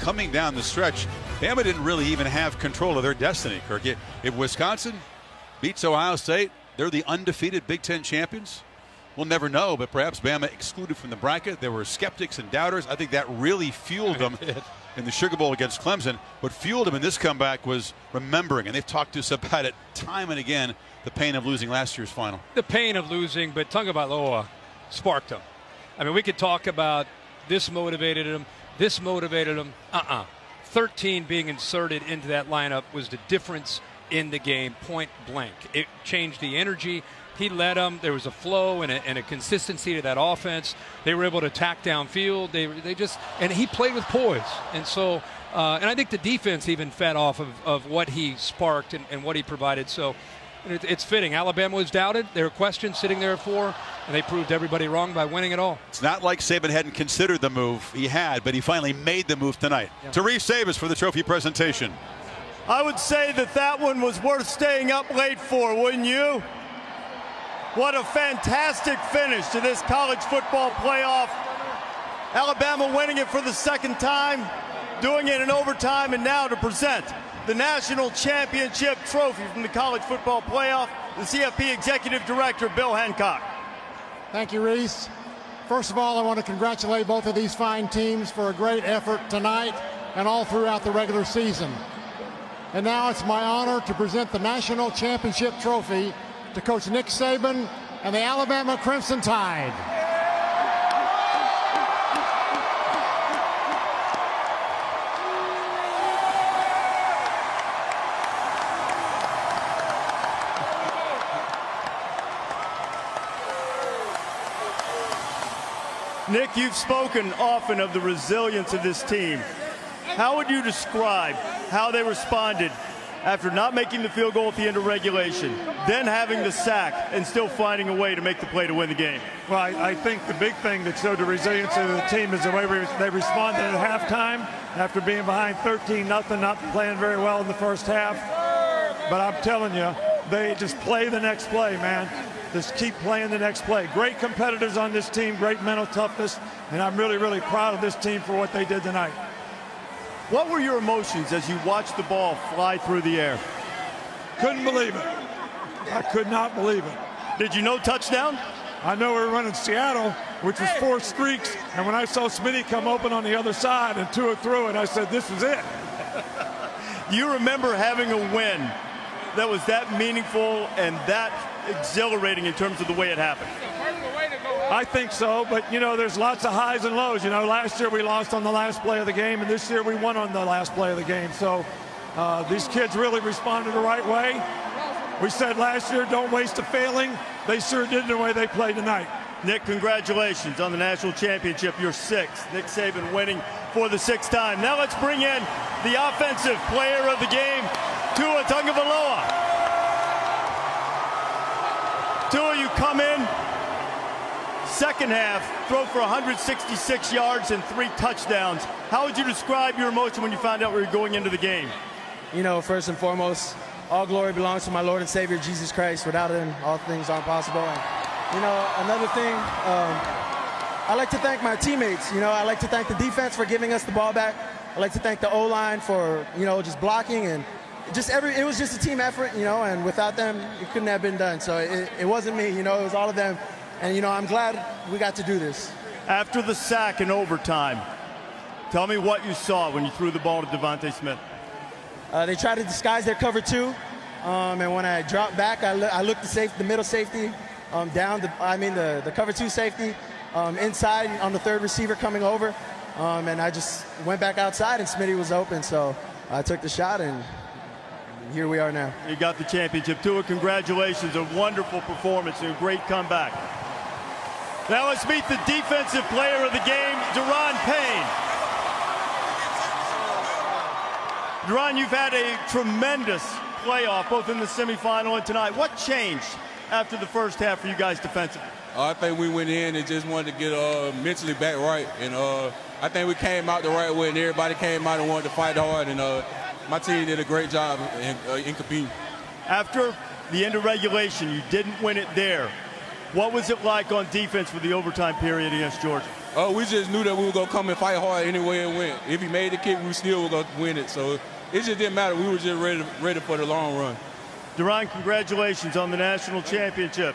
coming down the stretch, Bama didn't really even have control of their destiny, Kirk. If Wisconsin beats Ohio State, they're the undefeated Big Ten champions. We'll never know, but perhaps Bama excluded from the bracket. There were skeptics and doubters. I think that really fueled them in the Sugar Bowl against Clemson. What fueled them in this comeback was remembering, and they've talked to us about it time and again, the pain of losing last year's final. The pain of losing, but Tagovailoa sparked them. I mean, we could talk about this motivated him, this motivated him. 13 being inserted into that lineup was the difference in the game, point blank. It changed the energy. He led them. There was a flow and a consistency to that offense. They were able to attack downfield. And he played with poise. And so, and I think the defense even fed off of what he sparked and what he provided. So it's fitting. Alabama was doubted. There were questions sitting there at 4, and they proved everybody wrong by winning it all. It's not like Saban hadn't considered the move. He had, but he finally made the move tonight. Yeah. Therese Davis for the trophy presentation. I would say that one was worth staying up late for, wouldn't you? What a fantastic finish to this college football playoff. Alabama winning it for the second time, doing it in overtime, and now to present the national championship trophy from the college football playoff, the CFP Executive Director, Bill Hancock. Thank you, Reese. First of all, I want to congratulate both of these fine teams for a great effort tonight and all throughout the regular season. And now it's my honor to present the national championship trophy to Coach Nick Saban and the Alabama Crimson Tide. Nick, you've spoken often of the resilience of this team. How would you describe how they responded after not making the field goal at the end of regulation, then having the sack and still finding a way to make the play to win the game? Well, I think the big thing that showed the resilience of the team is the way they responded at halftime after being behind 13-0, not playing very well in the first half. But I'm telling you, they just play the next play, man. Just keep playing the next play. Great competitors on this team, great mental toughness, and I'm really, really proud of this team for what they did tonight. What were your emotions as you watched the ball fly through the air? Couldn't believe it. I could not believe it. Did you know touchdown? I know we were running Seattle, which was 4 streaks, and when I saw Smitty come open on the other side and Tua threw it, I said, this is it. Do you remember having a win that was that meaningful and that exhilarating in terms of the way it happened? I think so, but, you know, there's lots of highs and lows. You know, last year we lost on the last play of the game, and this year we won on the last play of the game. So these kids really responded the right way. We said last year, don't waste a failing. They sure did the way they played tonight. Nick, congratulations on the national championship, your 6th. Nick Saban winning for the 6th time. Now let's bring in the offensive player of the game, Tua Tagovailoa. Tua, you come in, second half, throw for 166 yards and 3 touchdowns. How would you describe your emotion when you found out we were going into the game? You know, first and foremost, all glory belongs to my Lord and Savior, Jesus Christ. Without him, all things aren't possible. And, you know, another thing, I like to thank my teammates. You know, I like to thank the defense for giving us the ball back. I like to thank the O-line for, you know, just blocking, and it was just a team effort, you know, and without them, it couldn't have been done. So it wasn't me, you know, it was all of them. And, you know, I'm glad we got to do this. After the sack in overtime, tell me what you saw when you threw the ball to Devontae Smith. They tried to disguise their cover 2. And when I dropped back, I looked the middle safety down, the cover 2 safety inside on the 3rd receiver coming over. And I just went back outside, and Smitty was open. So I took the shot, and here we are now. You got the championship. Tua, congratulations. A wonderful performance and a great comeback. Now let's meet the defensive player of the game, Deron Payne. Deron, you've had a tremendous playoff, both in the semifinal and tonight. What changed after the first half for you guys defensively? I think we went in and just wanted to get mentally back right. And I think we came out the right way, and everybody came out and wanted to fight hard. And my team did a great job in competing. After the end of regulation, you didn't win it there. What was it like on defense for the overtime period against Georgia? We just knew that we were going to come and fight hard anyway it went. If he made the kick, we still were going to win it. So it just didn't matter. We were just ready for the long run. Duron, congratulations on the national championship.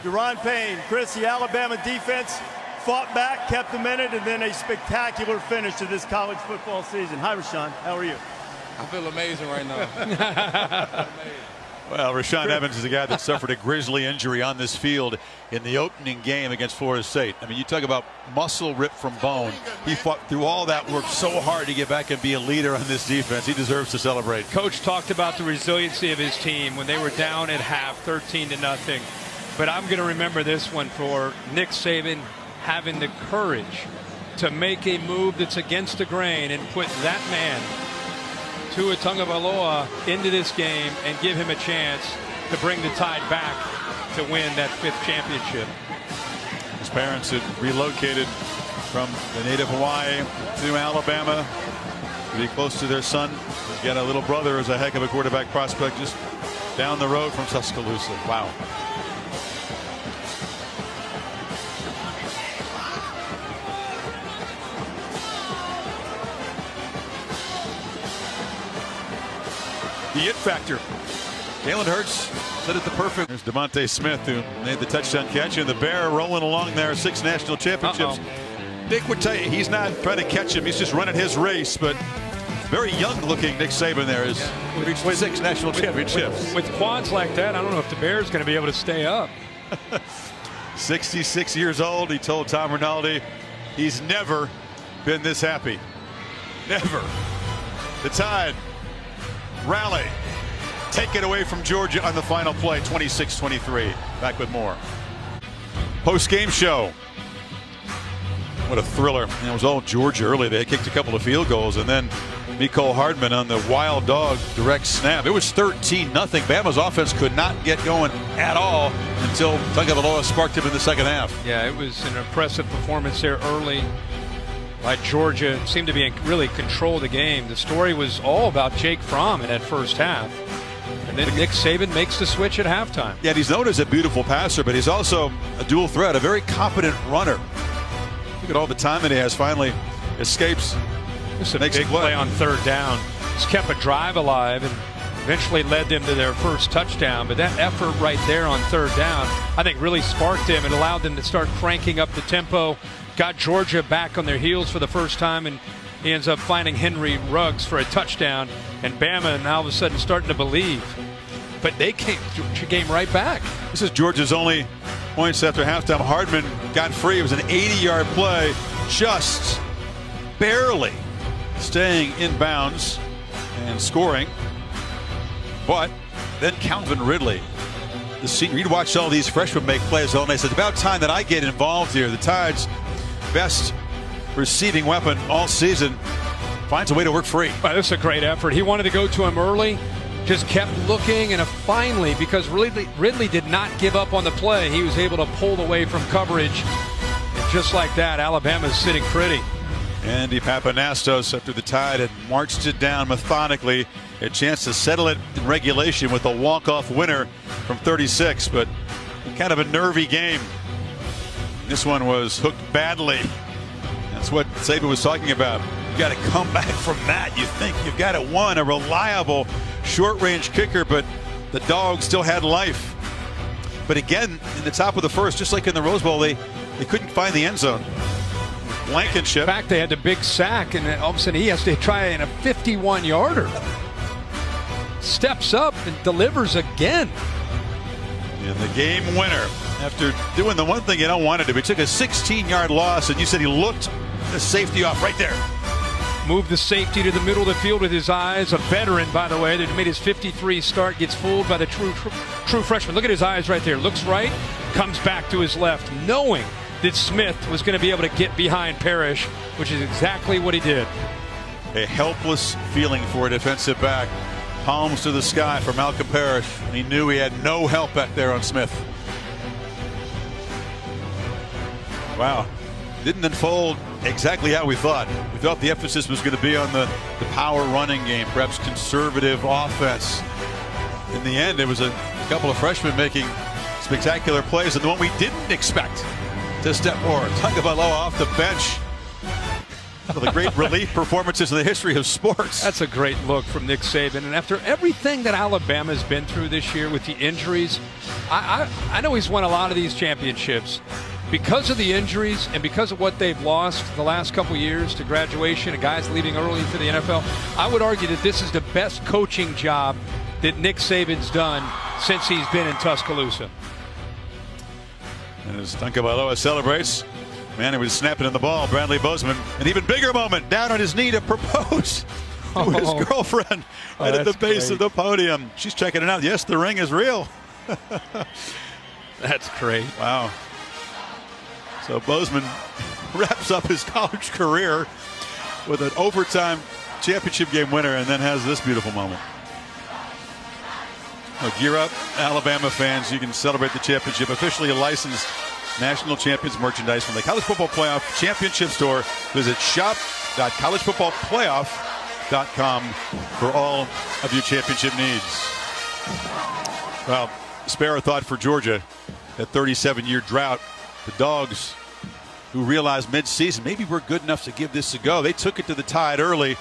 Duron Payne, Chris, the Alabama defense fought back, kept them in it, and then a spectacular finish to this college football season. Hi, Rashawn. How are you? I feel amazing right now. Well, Rashawn Evans is a guy that suffered a grisly injury on this field in the opening game against Florida State. I mean, you talk about muscle ripped from bone. He fought through all that, worked so hard to get back and be a leader on this defense. He deserves to celebrate. Coach talked about the resiliency of his team when they were down at half, 13-0. But I'm going to remember this one for Nick Saban having the courage to make a move that's against the grain and put that man, Tua Tagovailoa, into this game and give him a chance to bring the Tide back to win that 5th championship. His parents had relocated from the native Hawaii to Alabama to be close to their son. He's got a little brother who's a heck of a quarterback prospect just down the road from Tuscaloosa. Wow. The it factor. Jalen Hurts said it the perfect. There's Devontae Smith who made the touchdown catch, and the Bear rolling along there, 6 national championships. Dick would tell you he's not trying to catch him, he's just running his race, but very young looking Nick Saban there is reached 6 national championships. With quads like that, I don't know if the Bear's going to be able to stay up. 66 years old, he told Tom Rinaldi he's never been this happy. Never. The Tide rally, take it away from Georgia on the final play, 26-23. Back with more. Post-game show. What a thriller. And it was all Georgia early. They kicked a couple of field goals, and then Mecole Hardman on the wild dog direct snap. It was 13-0. Bama's offense could not get going at all until Tagovailoa sparked him in the second half. Yeah, it was an impressive performance there early. Like Georgia seemed to be in really control of the game. The story was all about Jake Fromm in that first half. And then Nick Saban makes the switch at halftime. Yeah, he's known as a beautiful passer, but he's also a dual threat, a very competent runner. Look at all the time that he has. Finally escapes. This is a big play on 3rd down. He's kept a drive alive and eventually led them to their first touchdown. But that effort right there on 3rd down, I think, really sparked him and allowed them to start cranking up the tempo. Got Georgia back on their heels for the first time, and he ends up finding Henry Ruggs for a touchdown. And Bama now all of a sudden starting to believe. But they came right back. This is Georgia's only points after halftime. Hardman got free. It was an 80-yard play, just barely staying in bounds and scoring. But then Calvin Ridley, the senior, he'd watched all these freshmen make plays all night. It's about time that I get involved here. The Tide's best receiving weapon all season finds a way to work free. Well, this is a great effort. He wanted to go to him early, just kept looking, and finally, because Ridley did not give up on the play, he was able to pull away from coverage. And just like that, Alabama's sitting pretty. Andy Papanastos, after the Tide had marched it down methodically, a chance to settle it in regulation with a walk-off winner from 36, but kind of a nervy game. This one was hooked badly. That's what Saban was talking about. You got to come back from that. You think you've got it won, a reliable short-range kicker, but the Dogs still had life. But again, in the top of the first, just like in the Rose Bowl, they couldn't find the end zone. Blankenship. In fact, they had the big sack, and then all of a sudden he has to try in a 51-yarder. Steps up and delivers again. And the game winner, after doing the one thing you don't want to do, he took a 16-yard loss, and you said he looked the safety off right there. Moved the safety to the middle of the field with his eyes. A veteran, by the way, that made his 53 start, gets fooled by the true freshman. Look at his eyes right there. Looks right, comes back to his left, knowing that Smith was going to be able to get behind Parrish, which is exactly what he did. A helpless feeling for a defensive back. Palms to the sky for Malcolm Parrish, and he knew he had no help back there on Smith. Wow. Didn't unfold exactly how we thought. We thought the emphasis was going to be on the power running game, perhaps conservative offense. In the end, it was a couple of freshmen making spectacular plays, and the one we didn't expect to step forward. Tagovailoa off the bench. One of the great relief performances in the history of sports. That's a great look from Nick Saban. And after everything that Alabama's been through this year with the injuries, I know he's won a lot of these championships. Because of the injuries and because of what they've lost the last couple years to graduation and guys leaving early for the NFL, I would argue that this is the best coaching job that Nick Saban's done since he's been in Tuscaloosa. And as Tagovailoa celebrates, man, he was snapping in the ball. Bradley Bozeman, an even bigger moment, down on his knee to propose to his girlfriend right at the base of the podium. She's checking it out. Yes, the ring is real. That's great. Wow. So Bozeman wraps up his college career with an overtime championship game winner and then has this beautiful moment. Well, gear up, Alabama fans. You can celebrate the championship. Officially licensed national champions merchandise from the College Football Playoff Championship Store. Visit shop.collegefootballplayoff.com for all of your championship needs. Well, spare a thought for Georgia, that 37-year drought. The Dogs, who realized mid-season maybe we're good enough to give this a go. They took it to the Tide early.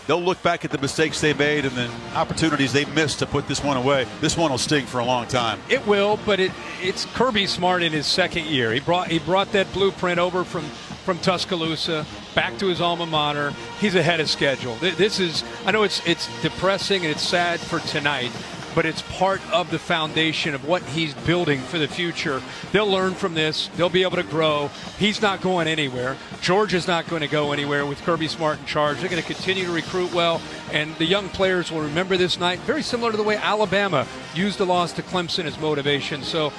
They'll look back at the mistakes they made and the opportunities they missed to put this one away. This one will sting for a long time. It will, but it's Kirby Smart in his second year. He brought that blueprint over from Tuscaloosa back to his alma mater. He's ahead of schedule. This is, I know it's depressing and it's sad for tonight, but it's part of the foundation of what he's building for the future. They'll learn from this. They'll be able to grow. He's not going anywhere. Georgia's not going to go anywhere with Kirby Smart in charge. They're going to continue to recruit well, and the young players will remember this night, very similar to the way Alabama used the loss to Clemson as motivation. So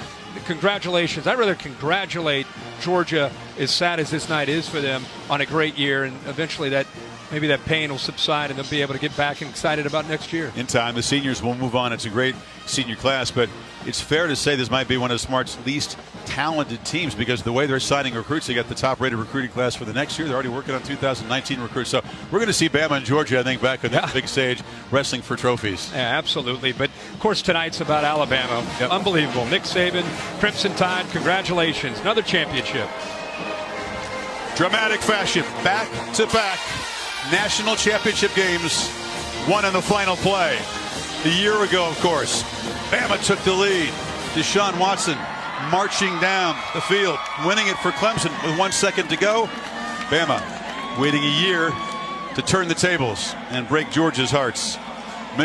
congratulations. I'd rather congratulate Georgia, as sad as this night is for them, on a great year, and eventually maybe that pain will subside and they'll be able to get back and excited about next year. In time, the seniors will move on. It's a great senior class, but it's fair to say this might be one of Smart's least talented teams because of the way they're signing recruits. They got the top-rated recruiting class for the next year. They're already working on 2019 recruits. So we're going to see Bama and Georgia, I think, back on the big stage wrestling for trophies. Yeah, absolutely. But, of course, tonight's about Alabama. Yep. Unbelievable. Nick Saban, Crimson Tide, congratulations. Another championship. Dramatic fashion, back-to-back national championship games, won in the final play. A year ago, of course, Bama took the lead. Deshaun Watson marching down the field, winning it for Clemson with 1 second to go. Bama waiting a year to turn the tables and break Georgia's hearts.